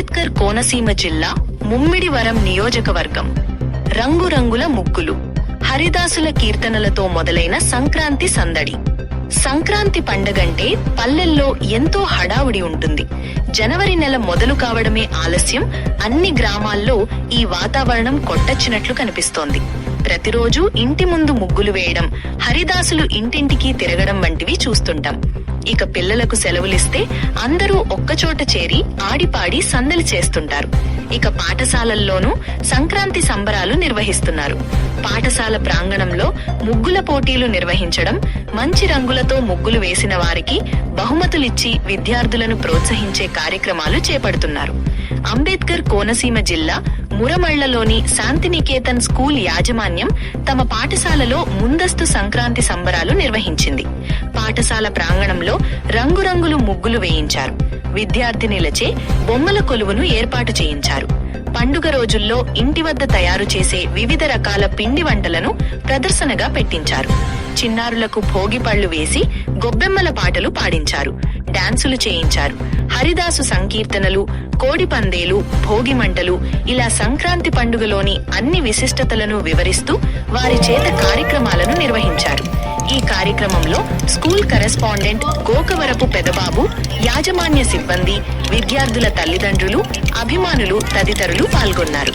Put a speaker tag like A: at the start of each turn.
A: అంబేద్కర్ కోనసీమ జిల్లా ముమ్మిడివరం నియోజకవర్గం. రంగురంగుల ముగ్గులు, హరిదాసుల కీర్తనలతో మొదలైన సంక్రాంతి సందడి. సంక్రాంతి పండగంటే పల్లెల్లో ఎంతో హడావుడి ఉంటుంది. జనవరి నెల మొదలు కావడమే ఆలస్యం. అన్ని గ్రామాల్లో ఈ వాతావరణం కొట్టొచ్చినట్లు కనిపిస్తోంది. ప్రతిరోజు ఇంటి ముందు ముగ్గులు వేయడం, హరిదాసులు ఇంటింటికి తిరగడం వంటివి చూస్తుంటాం. ఇక పిల్లలకు సెలవులిస్తే అందరూ ఒక్కచోట చేరి ఆడిపాడి సందడి చేస్తుంటారు. ఇక పాఠశాలల్లోనూ సంక్రాంతి సంబరాలు నిర్వహిస్తున్నారు. పాఠశాల ప్రాంగణంలో ముగ్గుల పోటీలు నిర్వహించడం, మంచి రంగులతో ముగ్గులు వేసిన వారికి బహుమతులిచ్చి విద్యార్థులను ప్రోత్సహించే కార్యక్రమాలు చేపడుతున్నారు. అంబేద్కర్ కోనసీమ జిల్లా మురమళ్లలోని శాంతినికేతన్ స్కూల్ యాజమాన్యం తమ పాఠశాలలో ముందస్తు సంక్రాంతి సంబరాలు నిర్వహించింది. పాఠశాల ప్రాంగణంలో రంగురంగులు ముగ్గులు వేయించారు. విద్యార్థినిలచే బొమ్మల కొలువును ఏర్పాటు చేయించారు. పండుగ రోజుల్లో ఇంటి వద్ద తయారు చేసే వివిధ రకాల పిండి వంటలను ప్రదర్శనగా పెట్టించారు. చిన్నారులకు భోగి పళ్లు వేసి గొబ్బెమ్మల పాటలు పాడించారు. డాన్సులు చేయించారు. హరిదాసు సంకీర్తనలు, కోడి పందేలు, భోగి మంటలు, ఇలా సంక్రాంతి పండుగలోని అన్ని విశిష్టతలను వివరిస్తూ వారి చేత కార్యక్రమాలను నిర్వహించారు. ఈ కార్యక్రమంలో స్కూల్ కరెస్పాండెంట్ గోకవరపు పెదబాబు, యాజమాన్య సిబ్బంది, విద్యార్థుల తల్లిదండ్రులు, అభిమానులు తదితరులు పాల్గొన్నారు.